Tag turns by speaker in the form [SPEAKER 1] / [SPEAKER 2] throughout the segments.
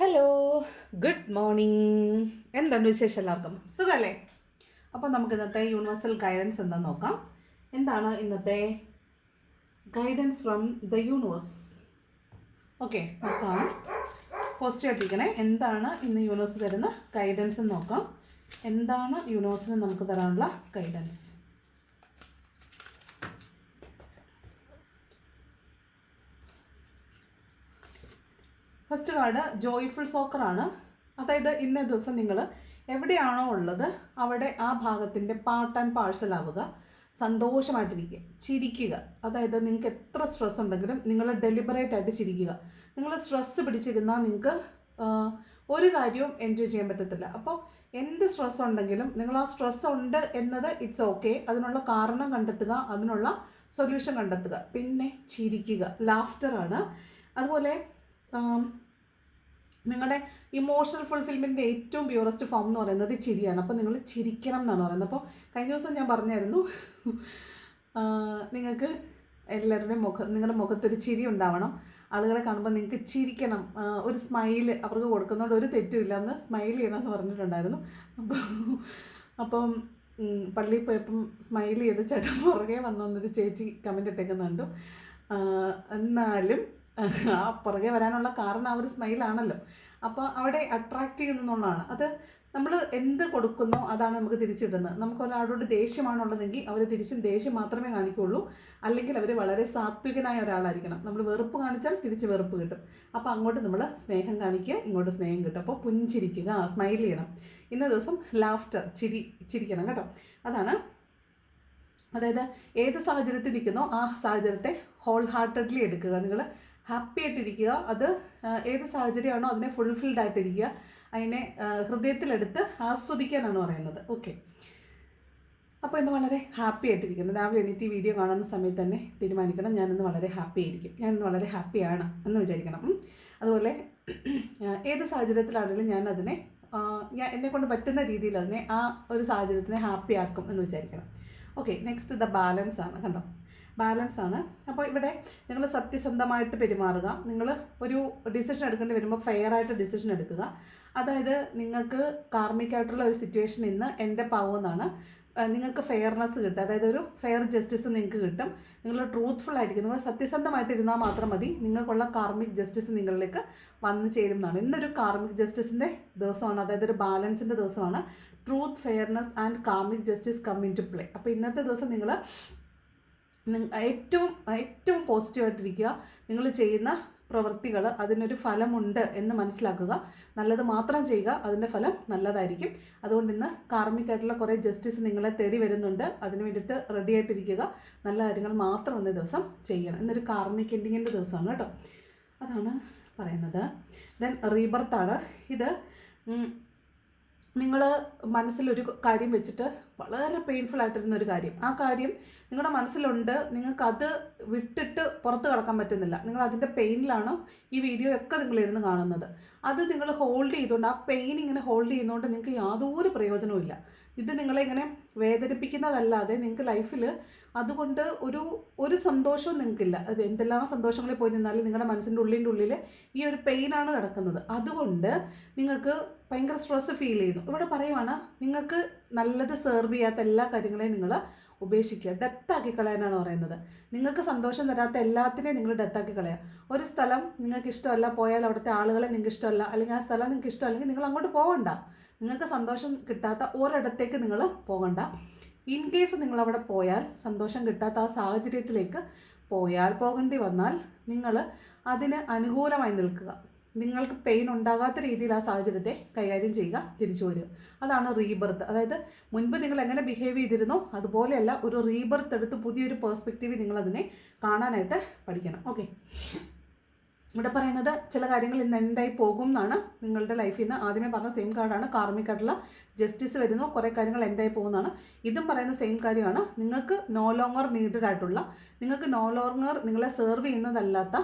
[SPEAKER 1] Hello, good morning. എന്തുണ്ട് വിശേഷം? എല്ലാവർക്കും സുഖമല്ലേ? അപ്പോൾ നമുക്ക് ഇന്നത്തെ യൂണിവേഴ്സൽ ഗൈഡൻസ് എന്താണെന്ന് നോക്കാം. എന്താണ് ഇന്നത്തെ guidance from the universe? Okay, നോക്കാം. പോസിറ്റീവ് ആയിട്ടിരിക്കണേ. എന്താണ് ഇന്ന് യൂണിവേഴ്സ് തരുന്ന ഗൈഡൻസ് എന്ന് നോക്കാം. എന്താണ് യൂണിവേഴ്സിന് നമുക്ക് തരാനുള്ള ഗൈഡൻസ്? ഫസ്റ്റ് കാർഡ് ജോയ്ഫുൾ സോക്കറാണ്. അതായത് ഇന്നേ ദിവസം നിങ്ങൾ എവിടെയാണോ ഉള്ളത് അവിടെ ആ ഭാഗത്തിൻ്റെ പാർട്ട് ആൻഡ് പാഴ്സൽ ആവുക, സന്തോഷമായിട്ടിരിക്കുക, ചിരിക്കുക. അതായത് നിങ്ങൾക്ക് എത്ര സ്ട്രെസ് ഉണ്ടെങ്കിലും നിങ്ങൾ ഡെലിബറേറ്റ് ആയിട്ട് ചിരിക്കുക. നിങ്ങൾ സ്ട്രെസ്സ് പിടിച്ചിരുന്നാൽ നിങ്ങൾക്ക് ഒരു കാര്യവും എൻജോയ് ചെയ്യാൻ പറ്റത്തില്ല. അപ്പോൾ എന്ത് സ്ട്രെസ് ഉണ്ടെങ്കിലും നിങ്ങൾ ആ സ്ട്രെസ് ഉണ്ട് എന്നത് ഇറ്റ്സ് ഓക്കെ, അതിനുള്ള കാരണം കണ്ടെത്തുക, അതിനുള്ള സൊല്യൂഷൻ കണ്ടെത്തുക, പിന്നെ ചിരിക്കുക. ലാഫ്റ്ററാണ്. അതുപോലെ നിങ്ങളുടെ ഇമോഷണൽ ഫുൾഫിൽമെൻറ്റിൻ്റെ ഏറ്റവും പ്യൂറസ്റ്റ് ഫോം എന്ന് പറയുന്നത് ചിരിയാണ്. അപ്പോൾ നിങ്ങൾ ചിരിക്കണം എന്നാണ് പറയുന്നത്. അപ്പോൾ കഴിഞ്ഞ ദിവസം ഞാൻ പറഞ്ഞായിരുന്നു, നിങ്ങൾക്ക് എല്ലാവരുടെയും നിങ്ങളുടെ മുഖത്തൊരു ചിരി ഉണ്ടാവണം. ആളുകളെ കാണുമ്പോൾ നിങ്ങൾക്ക് ചിരിക്കണം, ഒരു സ്മൈൽ അവർക്ക് കൊടുക്കുന്നതുകൊണ്ട് ഒരു തെറ്റുമില്ല, എന്ന് സ്മൈൽ ചെയ്യണമെന്ന് പറഞ്ഞിട്ടുണ്ടായിരുന്നു. അപ്പം പള്ളിയിൽ പോയപ്പം സ്മൈൽ ചെയ്ത് ചേട്ടൻ പുറകെ വന്നൊന്നൊരു ചേച്ചി കമൻ്റ് ഇട്ടേക്കുന്നുണ്ട്. എന്നാലും ആ പുറകെ വരാനുള്ള കാരണം ആ ഒരു സ്മൈലാണല്ലോ. അപ്പോൾ അവിടെ അട്രാക്റ്റ് ചെയ്യുന്നതാണ്. അത് നമ്മൾ എന്ത് കൊടുക്കുന്നോ അതാണ് നമുക്ക് തിരിച്ചിടുന്നത്. നമുക്ക് ഒരാളോട് ദേഷ്യമാണുള്ളതെങ്കിൽ അവർ തിരിച്ചും ദേഷ്യം മാത്രമേ കാണിക്കുകയുള്ളൂ. അല്ലെങ്കിൽ അവർ വളരെ സാത്വികനായ ഒരാളായിരിക്കണം. നമ്മൾ വെറുപ്പ് കാണിച്ചാൽ തിരിച്ച് വെറുപ്പ് കിട്ടും. അപ്പോൾ അങ്ങോട്ട് നമ്മൾ സ്നേഹം കാണിക്കുക, ഇങ്ങോട്ട് സ്നേഹം കിട്ടും. അപ്പോൾ പുഞ്ചിരിക്കുക, സ്മൈൽ ചെയ്യണം. ഇന്ന ദിവസം ലാഫ്റ്റർ, ചിരിക്കണം കേട്ടോ. അതാണ്. അതായത് ഏത് സാഹചര്യത്തിൽ നിൽക്കുന്നോ ആ സാഹചര്യത്തെ ഹോൾ ഹാർട്ടഡ്ലി എടുക്കുക. നിങ്ങൾ ഹാപ്പി ആയിട്ടിരിക്കുക. അത് ഏത് സാഹചര്യമാണോ അതിനെ ഫുൾഫിൽഡ് ആയിട്ടിരിക്കുക. അതിനെ ഹൃദയത്തിലെടുത്ത് ആസ്വദിക്കാനാണ് പറയുന്നത്. ഓക്കെ, അപ്പോൾ ഇന്ന് വളരെ ഹാപ്പി ആയിട്ടിരിക്കണം. രാവിലെ എണീറ്റ് വീഡിയോ കാണുന്ന സമയത്ത് തന്നെ തീരുമാനിക്കണം, ഞാനിന്ന് വളരെ ഹാപ്പി ആയിരിക്കും, ഞാനിന്ന് വളരെ ഹാപ്പിയാണ് എന്ന് വിചാരിക്കണം. അതുപോലെ ഏത് സാഹചര്യത്തിലാണെങ്കിലും ഞാൻ അതിനെ എന്നെക്കൊണ്ട് പറ്റുന്ന രീതിയിൽ അതിനെ ആ ഒരു സാഹചര്യത്തിനെ ഹാപ്പി ആക്കും എന്ന് വിചാരിക്കണം. ഓക്കെ, നെക്സ്റ്റ് ദ ബാലൻസ് ആണ്. കണ്ടോ, ബാലൻസ് ആണ്. അപ്പോൾ ഇവിടെ നിങ്ങൾ സത്യസന്ധമായിട്ട് പെരുമാറുക. നിങ്ങൾ ഒരു ഡിസിഷൻ എടുക്കേണ്ടി വരുമ്പോൾ ഫെയർ ആയിട്ട് ഡിസിഷൻ എടുക്കുക. അതായത് നിങ്ങൾക്ക് കാർമിക്കായിട്ടുള്ള ഒരു സിറ്റുവേഷൻ ഇന്ന് എൻ്റെ പാവമെന്നാണ്, നിങ്ങൾക്ക് ഫെയർനെസ് കിട്ടും. അതായത് ഒരു ഫെയർ ജസ്റ്റിസ് നിങ്ങൾക്ക് കിട്ടും. നിങ്ങൾ ട്രൂത്ത്ഫുൾ ആയിരിക്കും, നിങ്ങൾ സത്യസന്ധമായിട്ടിരുന്നാൽ മാത്രം മതി, നിങ്ങൾക്കുള്ള കാർമിക് ജസ്റ്റിസ് നിങ്ങളിലേക്ക് വന്നു ചേരും എന്നാണ്. ഇന്നൊരു കാർമിക് ജസ്റ്റിസിൻ്റെ ദിവസമാണ്. അതായത് ഒരു ബാലൻസിൻ്റെ ദിവസമാണ്. Truth, fairness and karmic justice come into play. അപ്പോൾ ഇന്നത്തെ ദിവസം നിങ്ങൾ ഏറ്റവും പോസിറ്റീവായിട്ടിരിക്കുക. നിങ്ങൾ ചെയ്യുന്ന പ്രവൃത്തികൾ അതിനൊരു ഫലമുണ്ട് എന്ന് മനസ്സിലാക്കുക. നല്ലത് മാത്രം ചെയ്യുക, അതിൻ്റെ ഫലം നല്ലതായിരിക്കും. അതുകൊണ്ട് ഇന്ന് കാർമിക്കായിട്ടുള്ള കുറേ ജസ്റ്റിസ് നിങ്ങളെ തേടി വരുന്നുണ്ട്. അതിന് വേണ്ടിയിട്ട് റെഡി ആയിട്ടിരിക്കുക. നല്ല കാര്യങ്ങൾ മാത്രം ഇന്നേ ദിവസം ചെയ്യണം. ഇന്നൊരു കാർമിക് എൻഡിങ്ങിൻ്റെ ദിവസമാണ് കേട്ടോ. അതാണ് പറയുന്നത്. ദെൻ റീബർത്താണ്. ഇത് നിങ്ങൾ മനസ്സിലൊരു കാര്യം വെച്ചിട്ട് വളരെ പെയിൻഫുൾ ആയിട്ടിരുന്നൊരു കാര്യം, ആ കാര്യം നിങ്ങളുടെ മനസ്സിലുണ്ട്, നിങ്ങൾക്കത് വിട്ടിട്ട് പുറത്ത് കടക്കാൻ പറ്റുന്നില്ല. നിങ്ങൾ അതിൻ്റെ പെയിനിലാണ് ഈ വീഡിയോ ഒക്കെ നിങ്ങളിരുന്ന് കാണുന്നത്. അത് നിങ്ങൾ ഹോൾഡ് ചെയ്തുകൊണ്ട്, ആ പെയിൻ ഇങ്ങനെ ഹോൾഡ് ചെയ്യുന്നതുകൊണ്ട് നിങ്ങൾക്ക് യാതൊരു പ്രയോജനവും ഇല്ല. ഇത് നിങ്ങളെ ഇങ്ങനെ വേദനിപ്പിക്കുന്നതല്ലാതെ നിങ്ങൾക്ക് ലൈഫിൽ അതുകൊണ്ട് ഒരു സന്തോഷവും നിങ്ങൾക്കില്ല. അത് എന്തെല്ലാം സന്തോഷങ്ങളിൽ പോയി നിന്നാലും നിങ്ങളുടെ മനസ്സിൻ്റെ ഉള്ളിൽ ഈ ഒരു പെയിനാണ് കിടക്കുന്നത്. അതുകൊണ്ട് നിങ്ങൾക്ക് ഭയങ്കര സ്ട്രെസ് ഫീൽ ചെയ്യുന്നു. ഇവിടെ പറയുവാണ്, നിങ്ങൾക്ക് നല്ലത് സെർവ് ചെയ്യാത്ത എല്ലാ കാര്യങ്ങളെയും നിങ്ങൾ ഉപേക്ഷിക്കുക, ഡെത്താക്കി കളയാനാണ് പറയുന്നത്. നിങ്ങൾക്ക് സന്തോഷം തരാത്ത എല്ലാത്തിനെയും നിങ്ങൾ ഡെത്താക്കി കളയുക. ഒരു സ്ഥലം നിങ്ങൾക്ക് ഇഷ്ടമല്ല, പോയാൽ അവിടുത്തെ ആളുകളെ നിങ്ങൾക്ക് ഇഷ്ടമല്ല, അല്ലെങ്കിൽ ആ സ്ഥലം നിങ്ങൾക്ക് ഇഷ്ടമല്ലെങ്കിൽ നിങ്ങൾ അങ്ങോട്ട് പോകണ്ട. നിങ്ങൾക്ക് സന്തോഷം കിട്ടാത്ത ഒരിടത്തേക്ക് നിങ്ങൾ പോകണ്ട. ഇൻ കേസ് നിങ്ങളവിടെ പോയാൽ സന്തോഷം കിട്ടാത്ത ആ സാഹചര്യത്തിലേക്ക് പോകേണ്ടി വന്നാൽ നിങ്ങൾ അതിന് അനുകൂലമായി നിൽക്കുക. നിങ്ങൾക്ക് പെയിൻ ഉണ്ടാകാത്ത രീതിയിൽ ആ സാഹചര്യത്തെ കൈകാര്യം ചെയ്യുക, തിരിച്ചു വരിക. അതാണ് റീബർത്ത്. അതായത് മുൻപ് നിങ്ങൾ എങ്ങനെ ബിഹേവ് ചെയ്തിരുന്നോ അതുപോലെയല്ല, ഒരു റീബർത്ത് എടുത്ത് പുതിയൊരു പേഴ്സ്പെക്റ്റീവ് നിങ്ങളതിനെ കാണാനായിട്ട് പഠിക്കണം. ഓക്കെ, ഇവിടെ പറയുന്നത് ചില കാര്യങ്ങൾ ഇന്ന് എന്തായി പോകും എന്നാണ്. നിങ്ങളുടെ ലൈഫിൽ നിന്ന് ആദ്യമേ പറഞ്ഞ സെയിം കാർഡാണ്. കാർമിക്കായിട്ടുള്ള ജസ്റ്റിസ് വരുന്നു, കുറേ കാര്യങ്ങൾ എന്തായി പോകുന്നതാണ്. ഇതും പറയുന്ന സെയിം കാര്യമാണ്. നിങ്ങൾക്ക് നോ ലോങ്ങർ നീഡഡ് ആയിട്ടുള്ള, നിങ്ങൾക്ക് നോ ലോങ്ങർ നിങ്ങളെ സെർവ് ചെയ്യുന്നതല്ലാത്ത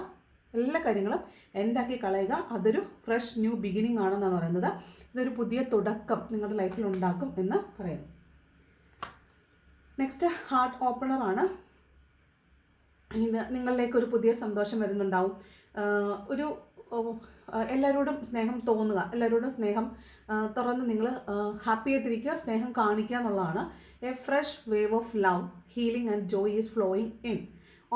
[SPEAKER 1] എല്ലാ കാര്യങ്ങളും എൻഡാക്കി കളയുക. അതൊരു ഫ്രഷ് ന്യൂ ബിഗിനിങ് ആണെന്നാണ് പറയുന്നത്. ഇതൊരു പുതിയ തുടക്കം നിങ്ങളുടെ ലൈഫിൽ ഉണ്ടാക്കും എന്ന് പറയുന്നു. നെക്സ്റ്റ് ഹാർട്ട് ഓപ്പണറാണ്. ഇത് നിങ്ങളിലേക്ക് ഒരു പുതിയ സന്തോഷം വരുന്നുണ്ടാവും. ഒരു എല്ലാവരോടും സ്നേഹം തോന്നുക, എല്ലാവരോടും സ്നേഹം തുറന്ന് നിങ്ങൾ ഹാപ്പി ആയിട്ടിരിക്കുക, സ്നേഹം കാണിക്കുക എന്നുള്ളതാണ്. A fresh wave of love, healing and Joy is flowing in.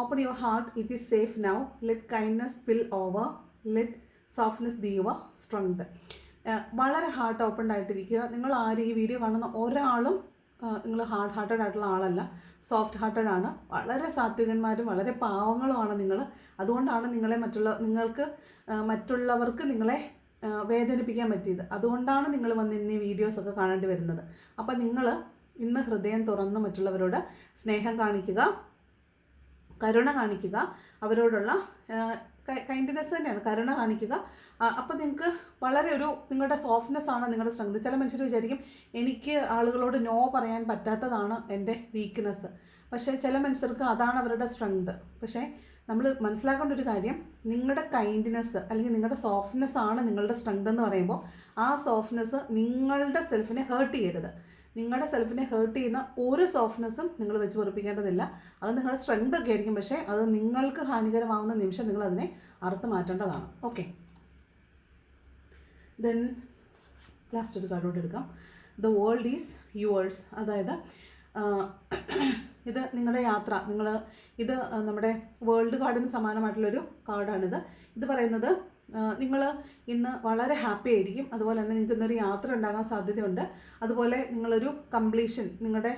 [SPEAKER 1] Open your heart, it is safe now. Let kindness spill over, let softness be your strength. വളരെ ഹാർട്ട് ഓപ്പൺ ആയിട്ടിരിക്കുക. നിങ്ങൾ ആരും ഈ വീഡിയോ കാണുന്ന ഒരാളും നിങ്ങൾ ഹാർഡ് ഹാർട്ടഡ് ആയിട്ടുള്ള ആളല്ല, സോഫ്റ്റ് ഹാർട്ടഡ് ആണ്. വളരെ സാത്വികന്മാരും വളരെ പാവങ്ങളുമാണ് നിങ്ങൾ. അതുകൊണ്ടാണ് നിങ്ങൾക്ക് മറ്റുള്ളവർക്ക് നിങ്ങളെ വേദനിപ്പിക്കാൻ പറ്റിയത്. അതുകൊണ്ടാണ് നിങ്ങൾ വന്ന് ഇന്ന് ഈ വീഡിയോസൊക്കെ കാണേണ്ടി വരുന്നത്. അപ്പം നിങ്ങൾ ഇന്ന് ഹൃദയം തുറന്ന് മറ്റുള്ളവരോട് സ്നേഹം കാണിക്കുക, കരുണ കാണിക്കുക, അവരോടുള്ള കൈൻഡ്നെസ് തന്നെയാണ്, കരുണ കാണിക്കുക. അപ്പോൾ നിങ്ങൾക്ക് വളരെ നിങ്ങളുടെ സോഫ്റ്റ്നെസ് ആണ് നിങ്ങളുടെ സ്ട്രെങ്ത്. ചില മനുഷ്യർ വിചാരിക്കും എനിക്ക് ആളുകളോട് നോ പറയാൻ പറ്റാത്തതാണ് എൻ്റെ വീക്ക്നെസ്. പക്ഷേ ചില മനുഷ്യർക്ക് അതാണ് അവരുടെ സ്ട്രെങ്ത്. പക്ഷേ നമ്മൾ മനസ്സിലാക്കേണ്ട ഒരു കാര്യം, നിങ്ങളുടെ കൈൻഡ്നെസ് അല്ലെങ്കിൽ നിങ്ങളുടെ സോഫ്റ്റ്നെസ് ആണ് നിങ്ങളുടെ സ്ട്രെങ്ത് എന്ന് പറയുമ്പോൾ ആ സോഫ്റ്റ്നെസ് നിങ്ങളുടെ സെൽഫിനെ ഹേർട്ട് ചെയ്യരുത്. നിങ്ങളുടെ സെൽഫിനെ ഹേർട്ട് ചെയ്യുന്ന ഒരു സോഫ്റ്റ്നെസ്സും നിങ്ങൾ വെച്ച് പൊറിപ്പിക്കേണ്ടതില്ല. അത് നിങ്ങളുടെ സ്ട്രെങ്ത് ഒക്കെ ആയിരിക്കും, പക്ഷേ അത് നിങ്ങൾക്ക് ഹാനികരമാവുന്ന നിമിഷം നിങ്ങൾ അതിനെ അറുത്ത് മാറ്റേണ്ടതാണ്. ഓക്കെ, ദെൻ ലാസ്റ്റ് ഒരു കാർഡ് എടുക്കാം. The world is yours. അതായത് ഇത് നിങ്ങളുടെ യാത്ര, ഇത് നമ്മുടെ വേൾഡ് കാർഡിന് സമാനമായിട്ടുള്ളൊരു കാർഡാണിത്. ഇത് പറയുന്നത് നിങ്ങൾ ഇന്ന് വളരെ ഹാപ്പി ആയിരിക്കും. അതുപോലെ തന്നെ നിങ്ങൾക്ക് ഇന്നൊരു യാത്ര ഉണ്ടാകാൻ സാധ്യതയുണ്ട്. അതുപോലെ നിങ്ങളൊരു കംപ്ലീഷൻ, നിങ്ങളുടെ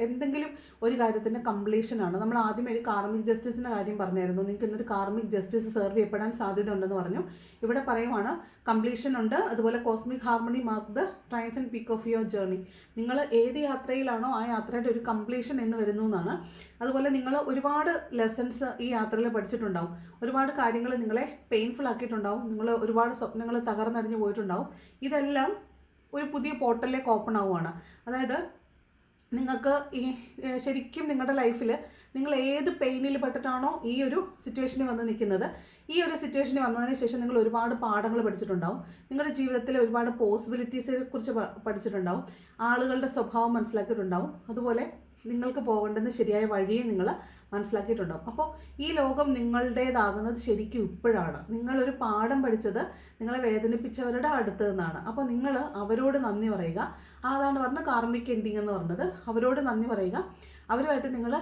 [SPEAKER 1] എന്തെങ്കിലും ഒരു കാര്യത്തിൻ്റെ കംപ്ലീഷനാണ്. നമ്മൾ ആദ്യമേ ഒരു കാർമിക് ജസ്റ്റിസിൻ്റെ കാര്യം പറഞ്ഞായിരുന്നു. നിങ്ങൾക്ക് ഇന്നൊരു കാർമിക് ജസ്റ്റിസ് സെർവ് ചെയ്യപ്പെടാൻ സാധ്യത ഉണ്ടെന്ന് പറഞ്ഞു. ഇവിടെ പറയുവാണ് കംപ്ലീഷൻ ഉണ്ട്. അതുപോലെ cosmic harmony mark the triumph and peak of your journey. നിങ്ങൾ ഏത് യാത്രയിലാണോ ആ യാത്രയുടെ ഒരു കംപ്ലീഷൻ എന്ന് വരുന്നു എന്നാണ്. അതുപോലെ നിങ്ങൾ ഒരുപാട് ലെസൺസ് ഈ യാത്രയിൽ പഠിച്ചിട്ടുണ്ടാവും. ഒരുപാട് കാര്യങ്ങൾ നിങ്ങളെ പെയിൻഫുൾ ആക്കിയിട്ടുണ്ടാവും. നിങ്ങൾ ഒരുപാട് സ്വപ്നങ്ങൾ തകർന്നടിഞ്ഞു പോയിട്ടുണ്ടാവും. ഇതെല്ലാം ഒരു പുതിയ പോർട്ടലിലേക്ക് ഓപ്പൺ ആവുകയാണ്. അതായത് നിങ്ങൾക്ക് ശരിക്കും നിങ്ങളുടെ ലൈഫിൽ നിങ്ങൾ ഏത് പെയിനിൽ പെട്ടിട്ടാണോ ഈ ഒരു സിറ്റുവേഷനിൽ വന്ന് നിൽക്കുന്നത്, ഈ ഒരു സിറ്റുവേഷനിൽ വന്നതിന് ശേഷം നിങ്ങൾ ഒരുപാട് പാഠങ്ങൾ പഠിച്ചിട്ടുണ്ടാവും. നിങ്ങളുടെ ജീവിതത്തിൽ ഒരുപാട് പോസിബിലിറ്റീസിനെ കുറിച്ച് പഠിച്ചിട്ടുണ്ടാവും. ആളുകളുടെ സ്വഭാവം മനസ്സിലാക്കിയിട്ടുണ്ടാവും. അതുപോലെ നിങ്ങൾക്ക് പോകേണ്ടുന്ന ശരിയായ വഴിയെ നിങ്ങൾ മനസ്സിലാക്കിയിട്ടുണ്ടാവും. അപ്പോൾ ഈ ലോകം നിങ്ങളുടേതാകുന്നത് ശരിക്കും ഇപ്പോഴാണ്. നിങ്ങളൊരു പാഠം പഠിച്ചത് നിങ്ങളെ വേദനിപ്പിച്ചവരുടെ അടുത്ത് നിന്നാണ്. അപ്പോൾ നിങ്ങൾ അവരോട് നന്ദി പറയുക. അതാണ് പറഞ്ഞ കാർമിക് എൻഡിങ് എന്ന് പറഞ്ഞത്. അവരോട് നന്ദി പറയുക. അവരുമായിട്ട് നിങ്ങൾ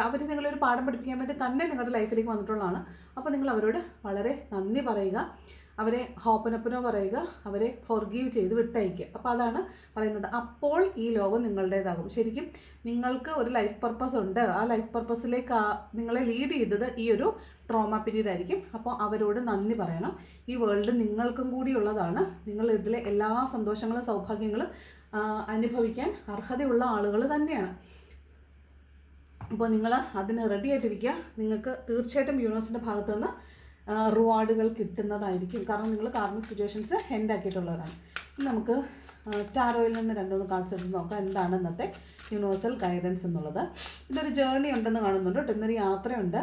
[SPEAKER 1] അവർ നിങ്ങളൊരു പാഠം പഠിപ്പിക്കാൻ വേണ്ടി തന്നെ നിങ്ങളുടെ ലൈഫിലേക്ക് വന്നിട്ടുള്ളതാണ്. അപ്പോൾ നിങ്ങൾ അവരോട് വളരെ നന്ദി പറയുക, അവരെ ഹോപ്പനപ്പനോ പറയുക, അവരെ ഫോർഗീവ് ചെയ്ത് വിട്ടയക്കുക. അപ്പോൾ അതാണ് പറയുന്നത്. അപ്പോൾ ഈ ലോകം നിങ്ങളുടേതാകും. ശരിക്കും നിങ്ങൾക്ക് ഒരു ലൈഫ് പർപ്പസ് ഉണ്ട്. ആ ലൈഫ് പർപ്പസിലേക്ക് നിങ്ങളെ ലീഡ് ചെയ്തത് ഈ ഒരു ട്രോമ പീരീഡ് ആയിരിക്കും. അപ്പോൾ അവരോട് നന്ദി പറയണം. ഈ വേൾഡ് നിങ്ങൾക്കും കൂടി ഉള്ളതാണ്. നിങ്ങൾ ഇതിലെ എല്ലാ സന്തോഷങ്ങളും സൗഭാഗ്യങ്ങളും അനുഭവിക്കാൻ അർഹതയുള്ള ആളുകൾ തന്നെയാണ്. അപ്പോൾ നിങ്ങൾ അതിന് റെഡി ആയിട്ടിരിക്കുക. നിങ്ങൾക്ക് തീർച്ചയായിട്ടും യൂണിവേഴ്സിൻ്റെ ഭാഗത്തു നിന്ന് റിവാർഡുകൾ കിട്ടുന്നതായിരിക്കും. കാരണം നിങ്ങൾ കാർമിക് സിറ്റുവേഷൻസ് എൻഡ് ആക്കിയിട്ടുള്ളവരാണ്. നമുക്ക് ടാരോയിൽ നിന്ന് 2-3 കാർഡ്സ് എടുത്ത് നോക്കാം എന്താണ് ഇന്നത്തെ യൂണിവേഴ്സൽ ഗൈഡൻസ് എന്നുള്ളത്. ഇതൊരു ജേർണി ഉണ്ടെന്ന് കാണുന്നുണ്ട് കേട്ടോ. ഇന്നൊരു യാത്രയുണ്ട്.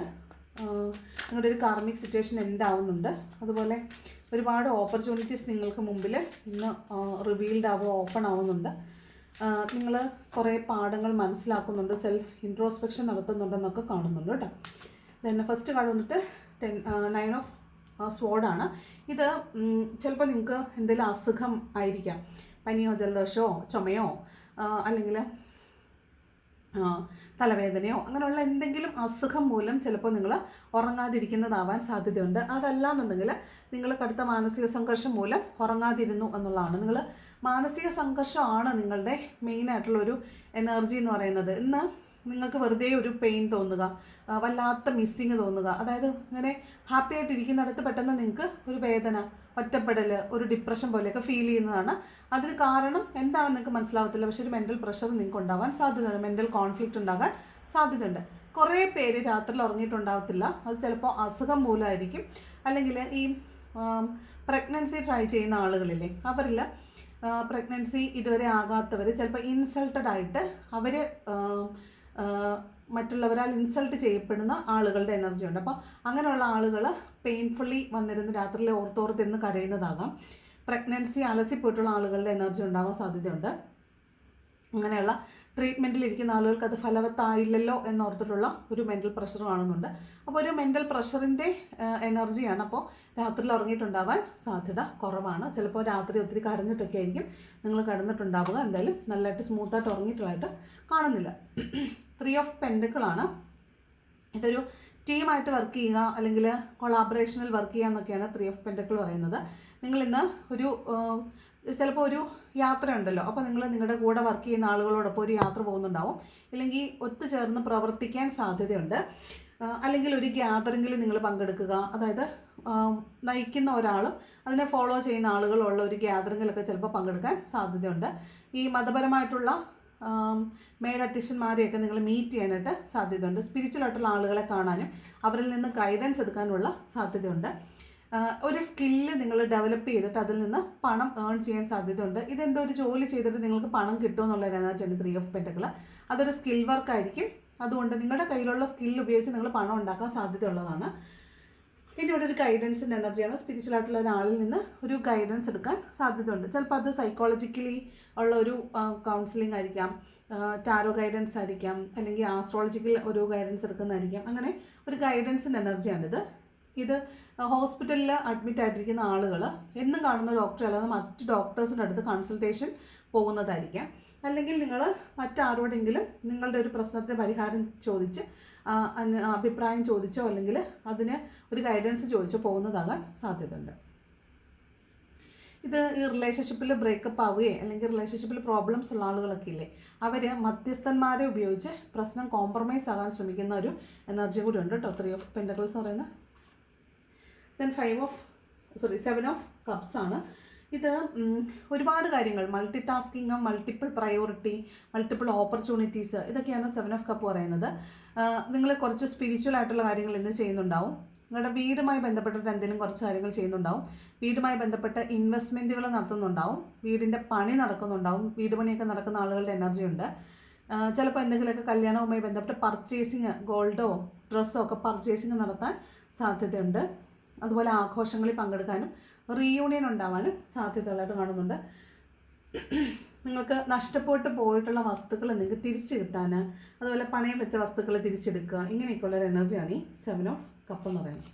[SPEAKER 1] നിങ്ങളുടെ ഒരു കാർമിക് സിറ്റുവേഷൻ എൻഡ് ആവുന്നുണ്ട്. അതുപോലെ ഒരുപാട് ഓപ്പർച്യൂണിറ്റീസ് നിങ്ങൾക്ക് മുമ്പിൽ ഇന്ന് റിവീൽഡ് ഓപ്പൺ ആവുന്നുണ്ട്. നിങ്ങൾ കുറേ പാഠങ്ങൾ മനസ്സിലാക്കുന്നുണ്ട്, സെൽഫ് ഇൻട്രോസ്പെക്ഷൻ നടത്തുന്നുണ്ടെന്നൊക്കെ കാണുന്നുണ്ട് കേട്ടോ. പിന്നെ ഫസ്റ്റ് കാർഡ് വന്നിട്ട് 9 ഓഫ് സ്വോർഡാണ്. ഇത് ചിലപ്പോൾ നിങ്ങൾക്ക് എന്തെങ്കിലും അസുഖം ആയിരിക്കാം. പനിയോ ജലദോഷമോ ചുമയോ അല്ലെങ്കിൽ തലവേദനയോ അങ്ങനെയുള്ള എന്തെങ്കിലും അസുഖം മൂലം ചിലപ്പോൾ നിങ്ങൾ ഉറങ്ങാതിരിക്കുന്നതാവാൻ സാധ്യതയുണ്ട്. അതല്ല എന്നുണ്ടെങ്കിൽ നിങ്ങൾ കടുത്ത മാനസിക സംഘർഷം മൂലം ഉറങ്ങാതിരുന്നു എന്നുള്ളതാണ്. നിങ്ങൾ മാനസിക സംഘർഷമാണ് നിങ്ങളുടെ മെയിനായിട്ടുള്ളൊരു എനർജി എന്ന് പറയുന്നത്. ഇന്ന് നിങ്ങൾക്ക് വെറുതെ ഒരു പെയിൻ തോന്നുക, വല്ലാത്ത മിസ്സിങ് തോന്നുക, അതായത് ഇങ്ങനെ ഹാപ്പി ആയിട്ടിരിക്കുന്നിടത്ത് പെട്ടെന്ന് നിങ്ങൾക്ക് ഒരു വേദന, ഒറ്റപ്പെടൽ, ഒരു ഡിപ്രഷൻ പോലെയൊക്കെ ഫീൽ ചെയ്യുന്നതാണ്. അതിന് കാരണം എന്താണെന്ന് നിങ്ങൾക്ക് മനസ്സിലാവത്തില്ല. പക്ഷേ ഒരു മെൻ്റൽ പ്രഷർ നിങ്ങൾക്ക് ഉണ്ടാവാൻ സാധ്യതയുണ്ട്, മെൻ്റൽ കോൺഫ്ലിക്റ്റ് ഉണ്ടാകാൻ സാധ്യതയുണ്ട്. കുറേ പേര് രാത്രിയിൽ ഉറങ്ങിയിട്ടുണ്ടാവത്തില്ല. അത് ചിലപ്പോൾ അസുഖം മൂലമായിരിക്കും. അല്ലെങ്കിൽ ഈ പ്രഗ്നൻസി ട്രൈ ചെയ്യുന്ന ആളുകളില്ലേ, അവരിൽ പ്രഗ്നൻസി ഇതുവരെ ആകാത്തവർ ചിലപ്പോൾ ഇൻസൾട്ടഡ് ആയിട്ട് അവർ മറ്റുള്ളവരാൽ ഇൻസൾട്ട് ചെയ്യപ്പെടുന്ന ആളുകളുടെ എനർജി ഉണ്ട്. അപ്പോൾ അങ്ങനെയുള്ള ആളുകൾ പെയിൻഫുള്ളി വന്നിരുന്ന് രാത്രിയിൽ ഓർത്തോർത്തിരുന്ന് കരയുന്നതാകാം. പ്രഗ്നൻസി അലസിപ്പോയിട്ടുള്ള ആളുകളുടെ എനർജി ഉണ്ടാവാൻ സാധ്യതയുണ്ട്. അങ്ങനെയുള്ള ട്രീറ്റ്മെൻറ്റിലിരിക്കുന്ന ആളുകൾക്ക് അത് ഫലവത്തായില്ലല്ലോ എന്നോർത്തിട്ടുള്ള ഒരു മെൻ്റൽ പ്രഷർ കാണുന്നുണ്ട്. അപ്പോൾ ഒരു മെൻ്റൽ പ്രഷറിൻ്റെ എനർജിയാണ്. അപ്പോൾ രാത്രിയിൽ ഉറങ്ങിയിട്ടുണ്ടാവാൻ സാധ്യത കുറവാണ്. ചിലപ്പോൾ രാത്രി ഒത്തിരി കരഞ്ഞിട്ടൊക്കെ ആയിരിക്കും നിങ്ങൾ കിടന്നിട്ടുണ്ടാവുക. എന്തായാലും നല്ലതായിട്ട് സ്മൂത്തായിട്ട് ഉറങ്ങിയിട്ടുള്ളതായിട്ട് കാണുന്നില്ല. 3 ഓഫ് പെൻറ്റക്കിളാണ്. ഇതൊരു ടീമായിട്ട് വർക്ക് ചെയ്യുക അല്ലെങ്കിൽ കൊളാബറേഷനിൽ വർക്ക് ചെയ്യുക എന്നൊക്കെയാണ് 3 ഓഫ് പെൻറ്റക്കിൾ പറയുന്നത്. നിങ്ങളിന്ന് ഒരു ചിലപ്പോൾ ഒരു യാത്ര ഉണ്ടല്ലോ, അപ്പോൾ നിങ്ങൾ നിങ്ങളുടെ കൂടെ വർക്ക് ചെയ്യുന്ന ആളുകളോടൊപ്പം ഒരു യാത്ര പോകുന്നുണ്ടാവും, ഇല്ലെങ്കിൽ ഒത്തുചേർന്ന് പ്രവർത്തിക്കാൻ സാധ്യതയുണ്ട്. അല്ലെങ്കിൽ ഒരു ഗ്യാതറിങ്ങിൽ നിങ്ങൾ പങ്കെടുക്കുക, അതായത് നയിക്കുന്ന ഒരാൾ അതിനെ ഫോളോ ചെയ്യുന്ന ആളുകളുള്ള ഒരു ഗ്യാതറിങ്ങിലൊക്കെ ചിലപ്പോൾ പങ്കെടുക്കാൻ സാധ്യതയുണ്ട്. ഈ മതപരമായിട്ടുള്ള മേലധ്യക്ഷന്മാരെയൊക്കെ നിങ്ങൾ മീറ്റ് ചെയ്യാനായിട്ട് സാധ്യതയുണ്ട്. സ്പിരിച്വലായിട്ടുള്ള ആളുകളെ കാണാനും അവരിൽ നിന്ന് ഗൈഡൻസ് എടുക്കാനുള്ള സാധ്യതയുണ്ട്. ഒരു സ്കില്ല് നിങ്ങൾ ഡെവലപ്പ് ചെയ്തിട്ട് അതിൽ നിന്ന് പണം ഏൺ ചെയ്യാൻ സാധ്യതയുണ്ട്. ഇതെന്തോ ഒരു ജോലി ചെയ്തിട്ട് നിങ്ങൾക്ക് പണം കിട്ടുമെന്നുള്ള എനർജിയാണ് 3 ഓഫ് പെൻറ്റക്കിൾ. അതൊരു സ്കിൽ വർക്കായിരിക്കും. അതുകൊണ്ട് നിങ്ങളുടെ കയ്യിലുള്ള സ്കിൽ ഉപയോഗിച്ച് നിങ്ങൾ പണം ഉണ്ടാക്കാൻ സാധ്യതയുള്ളതാണ്. പിന്നെ ഇവിടെ ഒരു ഗൈഡൻസിൻ്റെ എനർജിയാണ്. സ്പിരിച്വലായിട്ടുള്ള ഒരാളിൽ നിന്ന് ഒരു ഗൈഡൻസ് എടുക്കാൻ സാധ്യതയുണ്ട്. ചിലപ്പോൾ അത് സൈക്കോളജിക്കലി ഉള്ള ഒരു കൗൺസിലിംഗ് ആയിരിക്കാം, ടാരോ ഗൈഡൻസ് ആയിരിക്കാം, അല്ലെങ്കിൽ ആസ്ട്രോളജിക്കൽ ഒരു ഗൈഡൻസ് എടുക്കുന്നതായിരിക്കാം. അങ്ങനെ ഒരു ഗൈഡൻസിൻ്റെ എനർജിയാണിത്. ഇത് ഹോസ്പിറ്റലിൽ അഡ്മിറ്റ് ആയിട്ടിരിക്കുന്ന ആളുകൾ എന്നും കാണുന്ന ഡോക്ടറെ അല്ലാതെ മറ്റ് ഡോക്ടേഴ്സിൻ്റെ അടുത്ത് കൺസൾട്ടേഷൻ പോകുന്നതായിരിക്കാം. അല്ലെങ്കിൽ നിങ്ങൾ മറ്റാരോടെങ്കിലും നിങ്ങളുടെ ഒരു പ്രശ്നത്തിന് പരിഹാരം ചോദിച്ച് അഭിപ്രായം ചോദിച്ചോ അല്ലെങ്കിൽ അതിന് ഒരു ഗൈഡൻസ് ചോദിച്ചോ പോകുന്നതാകാൻ സാധ്യതയുണ്ട്. ഇത് ഈ റിലേഷൻഷിപ്പിൽ ബ്രേക്കപ്പ് ആവുകയോ അല്ലെങ്കിൽ റിലേഷൻഷിപ്പിൽ പ്രോബ്ലംസ് ഉള്ള ആളുകളൊക്കെ ഇല്ലേ, അവർ മധ്യസ്ഥന്മാരെ ഉപയോഗിച്ച് പ്രശ്നം കോംപ്രമൈസ് ആകാൻ ശ്രമിക്കുന്ന ഒരു എനർജി കൂടി ഉണ്ട് കേട്ടോ 3 ഓഫ് പെൻറ്റക്കിൾസ് എന്ന് പറയുന്നത്. ദെൻ 7 ഓഫ് കപ്സ് ആണ്. ഇത് ഒരുപാട് കാര്യങ്ങൾ, multi tasking, multiple priority, multiple opportunities, ഇതൊക്കെയാണ് 7 ഓഫ് കപ്പ് പറയുന്നത്. നിങ്ങൾ കുറച്ച് സ്പിരിച്വൽ ആയിട്ടുള്ള കാര്യങ്ങൾ ഇന്ന് ചെയ്യുന്നുണ്ടാവും. നിങ്ങളുടെ വീടുമായി ബന്ധപ്പെട്ടിട്ട് എന്തെങ്കിലും കുറച്ച് കാര്യങ്ങൾ ചെയ്യുന്നുണ്ടാവും. വീടുമായി ബന്ധപ്പെട്ട ഇൻവെസ്റ്റ്മെൻറ്റുകൾ നടത്തുന്നുണ്ടാവും. വീടിൻ്റെ പണി നടക്കുന്നുണ്ടാവും. വീട് പണിയൊക്കെ നടക്കുന്ന ആളുകളുടെ എനർജി ഉണ്ട്. ചിലപ്പോൾ എന്തെങ്കിലുമൊക്കെ കല്യാണവുമായി ബന്ധപ്പെട്ട് പർച്ചേസിങ്, ഗോൾഡോ ഡ്രസ്സോ ഒക്കെ പർച്ചേസിങ് നടത്താൻ സാധ്യതയുണ്ട്. അതുപോലെ ആഘോഷങ്ങളിൽ പങ്കെടുക്കാനും റീയൂണിയൻ ഉണ്ടാവാനും സാധ്യതകളായിട്ട് കാണുന്നുണ്ട്. നിങ്ങൾക്ക് നഷ്ടപ്പെട്ടു പോയിട്ടുള്ള വസ്തുക്കൾ നിങ്ങൾക്ക് തിരിച്ചു കിട്ടാൻ, അതുപോലെ പണയം വെച്ച വസ്തുക്കൾ തിരിച്ചെടുക്കുക, ഇങ്ങനെയൊക്കെയുള്ളൊരു എനർജിയാണ് ഈ 7 ഓഫ് കപ്പ് എന്ന് പറയുന്നത്.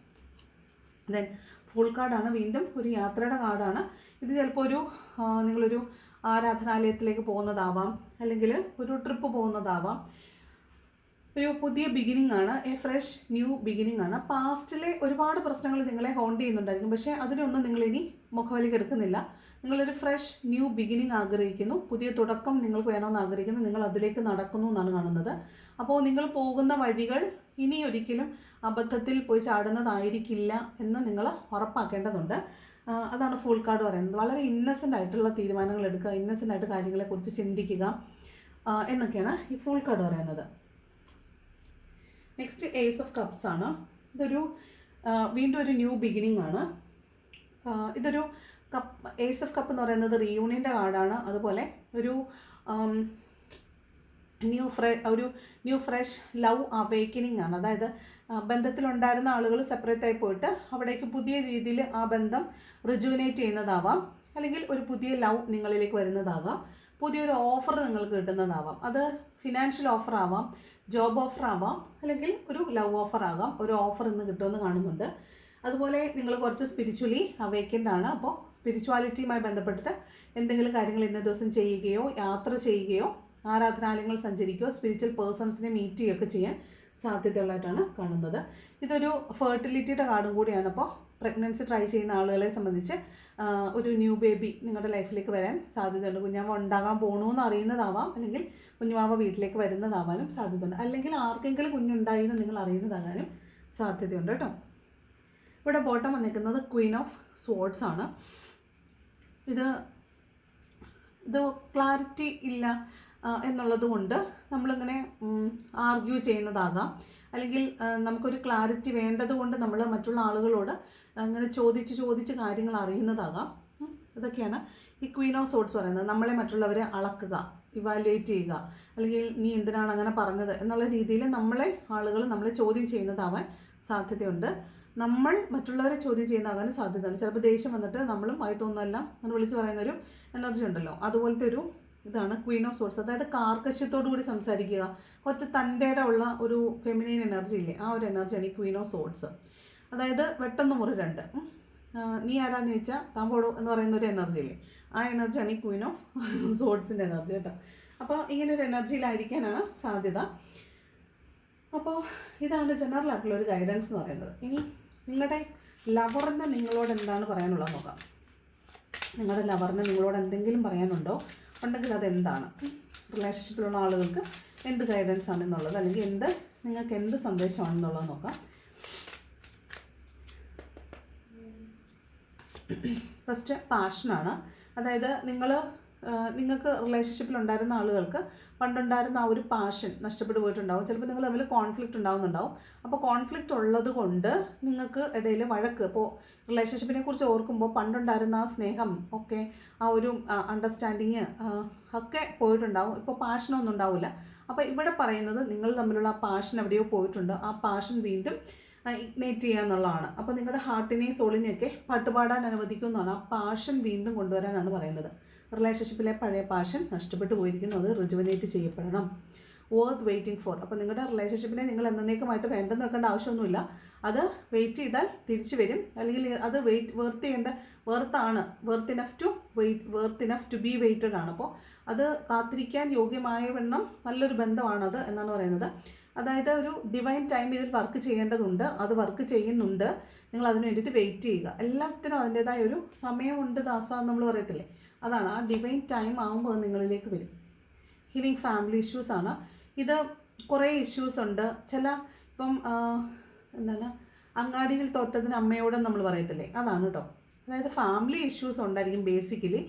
[SPEAKER 1] ദെൻ ഫുൾ കാർഡാണ്. വീണ്ടും ഒരു യാത്രയുടെ കാർഡാണ്. ഇത് ചിലപ്പോൾ നിങ്ങളൊരു ആരാധനാലയത്തിലേക്ക് പോകുന്നതാവാം, അല്ലെങ്കിൽ ഒരു ട്രിപ്പ് പോകുന്നതാവാം. ഒരു പുതിയ ബിഗിനിങ് ആണ്, എ ഫ്രഷ് ന്യൂ ബിഗിനിങ് ആണ്. പാസ്റ്റിലെ ഒരുപാട് പ്രശ്നങ്ങൾ നിങ്ങളെ ഹോണ്ട് ചെയ്യുന്നുണ്ടായിരിക്കും, പക്ഷേ അതിനൊന്നും നിങ്ങളിനി മുഖവിലേക്ക് എടുക്കുന്നില്ല. നിങ്ങളൊരു ഫ്രഷ് ന്യൂ ബിഗിനിങ് ആഗ്രഹിക്കുന്നു, പുതിയ തുടക്കം നിങ്ങൾക്ക് വേണമെന്ന് ആഗ്രഹിക്കുന്നു, നിങ്ങൾ അതിലേക്ക് നടക്കുന്നു എന്നാണ് കാണുന്നത്. അപ്പോൾ നിങ്ങൾ പോകുന്ന വഴികൾ ഇനി ഒരിക്കലും അബദ്ധത്തിൽ പോയി ചാടുന്നതായിരിക്കില്ല എന്ന് നിങ്ങൾ ഉറപ്പാക്കേണ്ടതുണ്ട്. അതാണ് ഫുൾ കാർഡ് പറയുന്നത്. വളരെ ഇന്നസെൻ്റ് ആയിട്ടുള്ള തീരുമാനങ്ങൾ എടുക്കുക, ഇന്നസെൻ്റ് ആയിട്ട് കാര്യങ്ങളെക്കുറിച്ച് ചിന്തിക്കുക എന്നൊക്കെയാണ് ഈ ഫുൾ കാർഡ് പറയുന്നത്. നെക്സ്റ്റ് ഏസ് ഓഫ് കപ്സ് ആണ്. ഇതൊരു വീണ്ടും ഒരു ന്യൂ ബിഗിനിങ് ആണ്. ഇതൊരു ഏസ് ഓഫ് കപ്പ് എന്ന് പറയുന്നത് റീയൂണിയൻ്റെ കാർഡാണ്. അതുപോലെ ഒരു ന്യൂ ഫ്രഷ് ലവ് അവേക്കനിങ് ആണ്. അതായത് ബന്ധത്തിലുണ്ടായിരുന്ന ആളുകൾ സെപ്പറേറ്റ് ആയി പോയിട്ട് അവിടേക്ക് പുതിയ രീതിയിൽ ആ ബന്ധം റിജുവിനേറ്റ് ചെയ്യുന്നതാവാം, അല്ലെങ്കിൽ ഒരു പുതിയ ലവ് നിങ്ങളിലേക്ക് വരുന്നതാകാം, പുതിയൊരു ഓഫർ നിങ്ങൾക്ക് കിട്ടുന്നതാവാം. അത് ഫിനാൻഷ്യൽ ഓഫർ ആവാം, ജോബ് ഓഫർ ആവാം, അല്ലെങ്കിൽ ഒരു ലവ് ഓഫർ ആകാം. ഒരു ഓഫർ ഇന്ന് കിട്ടുമെന്ന് കാണുന്നുണ്ട്. അതുപോലെ നിങ്ങൾ കുറച്ച് സ്പിരിച്വലി അവേക്കൻഡ് ആണ്. അപ്പോൾ സ്പിരിച്വാലിറ്റിയുമായി ബന്ധപ്പെട്ടിട്ട് എന്തെങ്കിലും കാര്യങ്ങൾ ഇന്ന ദിവസം ചെയ്യുകയോ യാത്ര ചെയ്യുകയോ ആരാധനാലയങ്ങൾ സഞ്ചരിക്കുകയോ സ്പിരിച്വൽ പേഴ്സൺസിനെ മീറ്റ് ചെയ്യുകയൊക്കെ ചെയ്യാൻ സാധ്യതയുള്ളതായിട്ടാണ് കാണുന്നത്. ഇതൊരു ഫെർട്ടിലിറ്റിയുടെ കാർഡും കൂടിയാണ്. അപ്പോൾ പ്രഗ്നൻസി ട്രൈ ചെയ്യുന്ന ആളുകളെ സംബന്ധിച്ച് ഒരു ന്യൂ ബേബി നിങ്ങളുടെ ലൈഫിലേക്ക് വരാൻ സാധ്യതയുണ്ട്. കുഞ്ഞാവ ഉണ്ടാകാൻ പോകണമെന്ന് അറിയുന്നതാവാം, അല്ലെങ്കിൽ കുഞ്ഞുമാവ വീട്ടിലേക്ക് വരുന്നതാവാനും സാധ്യതയുണ്ട്, അല്ലെങ്കിൽ ആർക്കെങ്കിലും കുഞ്ഞുണ്ടായി എന്ന് നിങ്ങൾ അറിയുന്നതാകാനും സാധ്യതയുണ്ട് കേട്ടോ. ഇവിടെ ബോട്ടം വന്നിരിക്കുന്നത് ക്വീൻ ഓഫ് സ്വോർഡ്സ് ആണ്. ഇത് ക്ലാരിറ്റി ഇല്ല എന്നുള്ളത് കൊണ്ട് നമ്മളിങ്ങനെ ആർഗ്യൂ ചെയ്യുന്നതാകാം, അല്ലെങ്കിൽ നമുക്കൊരു ക്ലാരിറ്റി വേണ്ടതുകൊണ്ട് നമ്മൾ മറ്റുള്ള ആളുകളോട് അങ്ങനെ ചോദിച്ച് കാര്യങ്ങൾ അറിയുന്നതാകാം. ഇതൊക്കെയാണ് ഈ ക്വീൻ ഓഫ് സോർഡ്സ് പറയുന്നത്. നമ്മളെ മറ്റുള്ളവരെ അളക്കുക, ഇവാലുവേറ്റ് ചെയ്യുക, അല്ലെങ്കിൽ നീ എന്തിനാണ് അങ്ങനെ പറഞ്ഞത് എന്നുള്ള രീതിയിൽ നമ്മളെ ചോദ്യം ചെയ്യുന്നതാവാൻ സാധ്യതയുണ്ട്. നമ്മൾ മറ്റുള്ളവരെ ചോദ്യം ചെയ്യുന്നതാകാൻ സാധ്യതയുണ്ട്. ചിലപ്പോൾ ദേഷ്യം വന്നിട്ട് നമ്മളും ആയി തോന്നുന്നതെല്ലാം നമ്മൾ വിളിച്ച് പറയുന്നൊരു എനർജി ഉണ്ടല്ലോ, അതുപോലത്തെ ഒരു ഇതാണ് ക്വീൻ ഓഫ് സോഡ്സ്. അതായത് കാർക്കശ്യത്തോടു കൂടി സംസാരിക്കുക, കുറച്ച് തൻ്റെയുടെ ഉള്ള ഒരു ഫെമിനൈൻ എനർജി ഇല്ലേ, ആ ഒരു എനർജിയാണ് ഈ ക്വീൻ ഓഫ് സോഡ്സ്. അതായത് വെട്ടൊന്ന് മുറി രണ്ട്, നീ ആരാന്ന് ചോദിച്ചാൽ താമ്പോടോ എന്ന് പറയുന്ന ഒരു എനർജി ഇല്ലേ, ആ എനർജിയാണ് ഈ ക്വീൻ ഓഫ് സോഡ്സിൻ്റെ എനർജി കേട്ടോ. അപ്പോൾ ഇങ്ങനെ ഒരു എനർജിയിലായിരിക്കാനാണ് സാധ്യത. അപ്പോൾ ഇതാണ് ജനറൽ ആയിട്ടുള്ള ഒരു ഗൈഡൻസ് എന്ന് പറയുന്നത്. ഇനി നിങ്ങളുടെ ലവറിന് നിങ്ങളോട് എന്താണ് പറയാനുള്ളത് നോക്കാം. നിങ്ങളുടെ ലവറിന് നിങ്ങളോട് എന്തെങ്കിലും പറയാനുണ്ടോ, ഉണ്ടെങ്കിൽ അതെന്താണ്, റിലേഷൻഷിപ്പിലുള്ള ആളുകൾക്ക് എന്ത് ഗൈഡൻസ് ആണെന്നുള്ളത്, അല്ലെങ്കിൽ നിങ്ങൾക്ക് എന്ത് സന്ദേശമാണെന്നുള്ളത് നോക്കാം. ഫസ്റ്റ് പാഷനാണ്. അതായത് നിങ്ങൾക്ക് റിലേഷൻഷിപ്പിലുണ്ടായിരുന്ന ആളുകൾക്ക് പണ്ടുണ്ടായിരുന്ന ആ ഒരു പാഷൻ നഷ്ടപ്പെട്ടു പോയിട്ടുണ്ടാവും. ചിലപ്പോൾ നിങ്ങൾ തമ്മിൽ കോൺഫ്ലിക്റ്റ് ഉണ്ടാവുന്നുണ്ടാവും. അപ്പോൾ കോൺഫ്ലിക്റ്റ് ഉള്ളത് കൊണ്ട് നിങ്ങൾക്ക് ഇടയിൽ വഴക്ക്, ഇപ്പോൾ റിലേഷൻഷിപ്പിനെ കുറിച്ച് ഓർക്കുമ്പോൾ പണ്ടുണ്ടായിരുന്ന ആ സ്നേഹം ഒക്കെ, ആ ഒരു അണ്ടർസ്റ്റാൻഡിങ് ഒക്കെ പോയിട്ടുണ്ടാവും. ഇപ്പോൾ പാഷനൊന്നും ഉണ്ടാവില്ല. അപ്പോൾ ഇവിടെ പറയുന്നത് നിങ്ങൾ തമ്മിലുള്ള ആ പാഷൻ എവിടെയോ പോയിട്ടുണ്ട്, ആ പാഷൻ വീണ്ടും ഇഗ്നേറ്റ് ചെയ്യുക എന്നുള്ളതാണ്. അപ്പോൾ നിങ്ങളുടെ ഹാർട്ടിനെയും സോളിനെയൊക്കെ പാട്ടുപാടാൻ അനുവദിക്കുന്നതാണ്. ആ പാഷൻ വീണ്ടും കൊണ്ടുവരാനാണ് പറയുന്നത്. റിലേഷൻഷിപ്പിലെ പഴയ പാഷൻ നഷ്ടപ്പെട്ടു പോയിരിക്കുന്നു, അത് റിജുവനേറ്റ് ചെയ്യപ്പെടണം. Worth waiting for. അപ്പോൾ നിങ്ങളുടെ റിലേഷൻഷിപ്പിനെ നിങ്ങൾ എന്നേക്കുമായിട്ട് വേണ്ടെന്ന് വെക്കേണ്ട ആവശ്യമൊന്നുമില്ല. അത് വെയിറ്റ് ചെയ്താൽ തിരിച്ചു വരും. അല്ലെങ്കിൽ അത് worth enough to be weighted ആണ്. അപ്പോൾ അത് കാത്തിരിക്കാൻ യോഗ്യമായ വണ്ണം നല്ലൊരു ബന്ധമാണത് എന്നാണ് പറയുന്നത്. അതായത് ഒരു ഡിവൈൻ ടൈം ഇതിൽ വർക്ക് ചെയ്യേണ്ടതുണ്ട്, അത് വർക്ക് ചെയ്യുന്നുണ്ട്. നിങ്ങൾ അതിന് വേണ്ടിയിട്ട് വെയിറ്റ് ചെയ്യുക. എല്ലാത്തിനും അതിൻ്റേതായ ഒരു സമയമുണ്ട് ദാസ നമ്മൾ പറയത്തില്ലേ, അതാണ്. ആ ഡിവൈൻ ടൈം ആകുമ്പോൾ അത് നിങ്ങളിലേക്ക് വരും. ഹീലിംഗ് ഫാമിലി ഇഷ്യൂസ് ആണ് ഇത്. കുറേ ഇഷ്യൂസ് ഉണ്ട്. ഇപ്പം അങ്ങാടിയിൽ തൊട്ടതിന് അമ്മയോടും നമ്മൾ പറയത്തില്ലേ, അതാണ് കേട്ടോ. അതായത് ഫാമിലി ഇഷ്യൂസ് ഉണ്ടായിരിക്കും ബേസിക്കലി.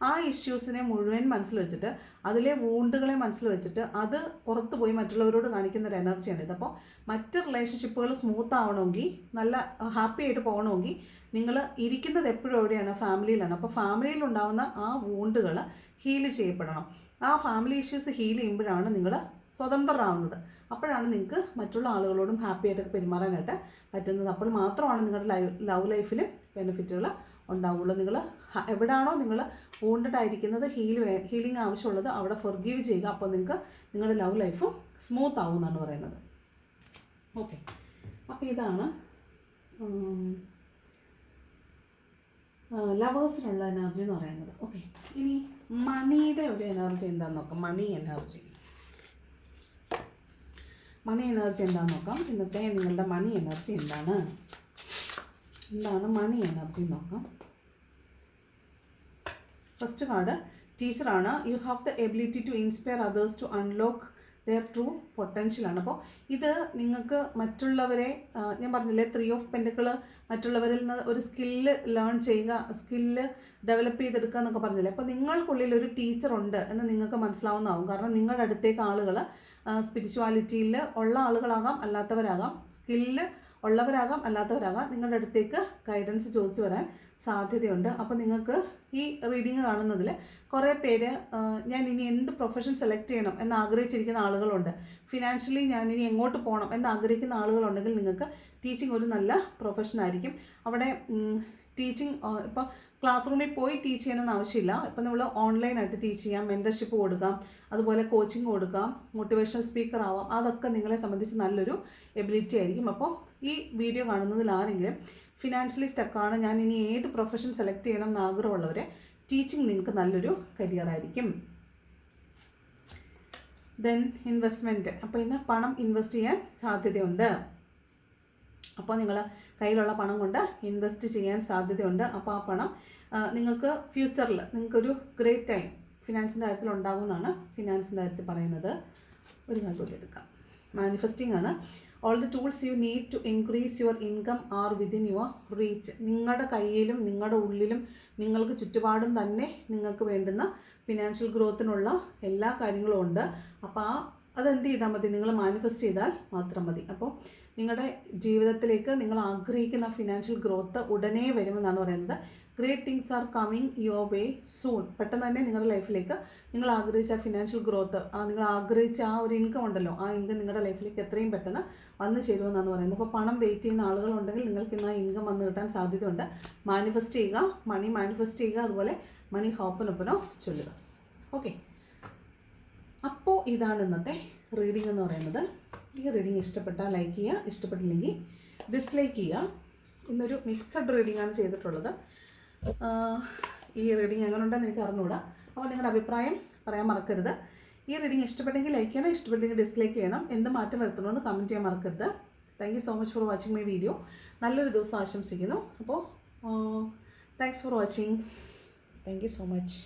[SPEAKER 1] ആ ഇഷ്യൂസിനെ മുഴുവൻ മനസ്സിൽ വെച്ചിട്ട്, അതിലെ വൂണ്ടുകളെ മനസ്സിൽ വെച്ചിട്ട് അത് പുറത്ത് പോയി മറ്റുള്ളവരോട് കാണിക്കുന്ന ഒരു എനർജിയാണ് ഇത്. അപ്പോൾ മറ്റ് റിലേഷൻഷിപ്പുകൾ സ്മൂത്ത് ആവണമെങ്കിൽ, നല്ല ഹാപ്പി ആയിട്ട് പോകണമെങ്കിൽ നിങ്ങൾ ഇരിക്കുന്നത് എപ്പോഴും എവിടെയാണ്, ഫാമിലിയിലാണ്. അപ്പോൾ ഫാമിലിയിലുണ്ടാകുന്ന ആ വൂണ്ടുകൾ ഹീൽ ചെയ്യപ്പെടണം. ആ ഫാമിലി ഇഷ്യൂസ് ഹീൽ ചെയ്യുമ്പോഴാണ് നിങ്ങൾ സ്വതന്ത്രരാകുന്നത്. അപ്പോഴാണ് നിങ്ങൾക്ക് മറ്റുള്ള ആളുകളോടും ഹാപ്പി ആയിട്ടൊക്കെ പെരുമാറാനായിട്ട് പറ്റുന്നത്. അപ്പോൾ മാത്രമാണ് നിങ്ങളുടെ ലവ് ലൈഫിൽ ബെനിഫിറ്റുകൾ ഉണ്ടാവുള്ളൂ. നിങ്ങൾ എവിടെയാണോ നിങ്ങൾ വൂണ്ടഡ് ആയിരിക്കുന്നത്, ഹീലിംഗ് ആവശ്യമുള്ളത്, അവിടെ ഫൊർഗീവ് ചെയ്യുക. അപ്പോൾ നിങ്ങൾക്ക് നിങ്ങളുടെ ലവ് ലൈഫും സ്മൂത്ത് ആവും എന്നാണ് പറയുന്നത്. ഓക്കെ, അപ്പോൾ ഇതാണ് ലവേഴ്സിനുള്ള എനർജി എന്ന് പറയുന്നത്. ഓക്കെ, ഇനി മണിയുടെ ഒരു എനർജി എന്താണെന്ന് നോക്കാം. മണി എനർജി എന്താണെന്ന് നോക്കാം. ഇന്നത്തെ നിങ്ങളുടെ മണി എനർജി എന്താണ് മണി എനർജി നോക്കാം. ഫസ്റ്റ് കാർഡ് ടീച്ചറാണ്. You have the ability to inspire others to unlock their true പൊട്ടൻഷ്യലാണ്. അപ്പോൾ ഇത് നിങ്ങൾക്ക് മറ്റുള്ളവരെ, ഞാൻ പറഞ്ഞില്ലേ 3 ഓഫ് പെൻറ്റക്കിൾ, മറ്റുള്ളവരിൽ നിന്ന് ഒരു സ്കില്ല് ലേൺ ചെയ്യുക, സ്കില്ല് ഡെവലപ്പ് ചെയ്തെടുക്കുക എന്നൊക്കെ പറഞ്ഞില്ലേ. അപ്പോൾ നിങ്ങൾക്കുള്ളിൽ ഒരു ടീച്ചറുണ്ട് എന്ന് നിങ്ങൾക്ക് മനസ്സിലാവുന്നതാവും. കാരണം നിങ്ങളുടെ അടുത്തേക്ക് ആളുകൾ സ്പിരിച്വാലിറ്റിയിൽ ഉള്ള ആളുകളാകാം, അല്ലാത്തവരാകാം, സ്കില്ല് ഉള്ളവരാകാം, അല്ലാത്തവരാകാം, നിങ്ങളുടെ അടുത്തേക്ക് ഗൈഡൻസ് ചോദിച്ചു വരാൻ സാധ്യതയുണ്ട്. അപ്പോൾ നിങ്ങൾക്ക് ഈ റീഡിങ് കാണുന്നതിൽ കുറേ പേര് ഞാൻ ഇനി എന്ത് പ്രൊഫഷൻ സെലക്ട് ചെയ്യണം എന്ന് ആഗ്രഹിച്ചിരിക്കുന്ന ആളുകളുണ്ട്. ഫിനാൻഷ്യലി ഞാൻ ഇനി എങ്ങോട്ട് പോകണം എന്ന് ആഗ്രഹിക്കുന്ന ആളുകളുണ്ടെങ്കിൽ നിങ്ങൾക്ക് ടീച്ചിങ് ഒരു നല്ല പ്രൊഫഷനായിരിക്കും. അവിടെ ടീച്ചിങ് ഇപ്പോൾ ക്ലാസ് റൂമിൽ പോയി ടീച്ച് ചെയ്യണമെന്ന് ആവശ്യമില്ല. ഇപ്പോൾ നമ്മൾ ഓൺലൈനായിട്ട് ടീച്ച് ചെയ്യാം, മെൻറ്റർഷിപ്പ് കൊടുക്കാം, അതുപോലെ കോച്ചിങ് കൊടുക്കാം, മോട്ടിവേഷണൽ സ്പീക്കർ ആവാം. അതൊക്കെ നിങ്ങളെ സംബന്ധിച്ച് നല്ലൊരു എബിലിറ്റി ആയിരിക്കും. അപ്പോൾ ഈ വീഡിയോ കാണുന്നതിൽ ആരെങ്കിലും ഫിനാൻഷ്യലി സ്റ്റക്കാണ്, ഞാൻ ഇനി ഏത് പ്രൊഫഷൻ സെലക്ട് ചെയ്യണം എന്ന് ആഗ്രഹമുള്ളവരെ ടീച്ചിങ് നിങ്ങൾക്ക് നല്ലൊരു കരിയറായിരിക്കും. Then investment. അപ്പോൾ ഇന്ന് പണം ഇൻവെസ്റ്റ് ചെയ്യാൻ സാധ്യതയുണ്ട്. അപ്പോൾ നിങ്ങൾ കയ്യിലുള്ള പണം കൊണ്ട് ഇൻവെസ്റ്റ് ചെയ്യാൻ സാധ്യതയുണ്ട്. അപ്പോൾ ആ പണം നിങ്ങൾക്ക് ഫ്യൂച്ചറിൽ നിങ്ങൾക്കൊരു ഗ്രേറ്റ് ടൈം ഫിനാൻസിൻ്റെ കാര്യത്തിൽ ഉണ്ടാകുമെന്നാണ് ഫിനാൻസിൻ്റെ കാര്യത്തിൽ പറയുന്നത്. ഒരു കാര്യം കൂടി എടുക്കാം. മാനിഫെസ്റ്റിംഗ് ആണ്. All the tools you need to increase your income are within your reach. നിങ്ങളുടെ കയ്യിലും നിങ്ങളുടെ ഉള്ളിലും നിങ്ങൾക്ക് ചുറ്റുപാടും തന്നെ നിങ്ങൾക്ക് വേണ്ടുന്ന ഫിനാൻഷ്യൽ ഗ്രോത്തിനുള്ള എല്ലാ കാര്യങ്ങളും ഉണ്ട്. അപ്പോൾ അതെന്ത് ചെയ്താൽ മതി, നിങ്ങൾ മാനിഫെസ്റ്റ് ചെയ്താൽ മാത്രം മതി. അപ്പോൾ നിങ്ങളുടെ ജീവിതത്തിലേക്ക് നിങ്ങൾ ആഗ്രഹിക്കുന്ന ഫിനാൻഷ്യൽ ഗ്രോത്ത് ഉടനെ വരുമെന്നാണ് പറയുന്നത്. Great things are coming your way soon. പെട്ടെന്ന് തന്നെ നിങ്ങളുടെ ലൈഫിലേക്ക് നിങ്ങൾ ആഗ്രഹിച്ച ഫിനാൻഷ്യൽ ഗ്രോത്ത്, നിങ്ങൾ ആഗ്രഹിച്ച ആ ഒരു ഇൻകം ഉണ്ടല്ലോ, ആ ഇൻകം നിങ്ങളുടെ ലൈഫിലേക്ക് എത്രയും പെട്ടെന്ന് വന്നു ചേരുമെന്നാണ് പറയുന്നത്. അപ്പോൾ പണം വെയിറ്റ് ചെയ്യുന്ന ആളുകളുണ്ടെങ്കിൽ നിങ്ങൾക്ക് ഇന്ന് ആ ഇൻകം വന്നു കിട്ടാൻ സാധ്യതയുണ്ട്. മാനിഫെസ്റ്റ് ചെയ്യുക, മണി മാനിഫെസ്റ്റ് ചെയ്യുക, അതുപോലെ മണി ഹോപ്പനൊപ്പനോ ചൊല്ലുക. ഓക്കെ, അപ്പോൾ ഇതാണ് ഇന്നത്തെ റീഡിംഗ് എന്ന് പറയുന്നത്. ഈ റീഡിംഗ് ഇഷ്ടപ്പെട്ടാൽ ലൈക്ക് ചെയ്യുക, ഇഷ്ടപ്പെട്ടില്ലെങ്കിൽ ഡിസ്ലൈക്ക് ചെയ്യുക. ഇന്നൊരു മിക്സഡ് റീഡിംഗ് ആണ് ചെയ്തിട്ടുള്ളത്. ഈ റീഡിംഗ് എങ്ങനെ ഉണ്ടെന്ന് എനിക്ക് അറിഞ്ഞുകൂടാ. അപ്പോൾ നിങ്ങളുടെ അഭിപ്രായം പറയാൻ മറക്കരുത്. ഈ റീഡിംഗ് ഇഷ്ടപ്പെട്ടെങ്കിൽ ലൈക്ക് ചെയ്യണം, ഇഷ്ടപ്പെട്ടെങ്കിൽ ഡിസ്ലൈക്ക് ചെയ്യണം. എന്ത് മാറ്റം വരുത്തണമെന്ന് കമൻറ്റ് ചെയ്യാൻ മറക്കരുത്. Thank you so much for watching my video. നല്ലൊരു ദിവസം ആശംസിക്കുന്നു. അപ്പോൾ thanks for watching. Thank you so much.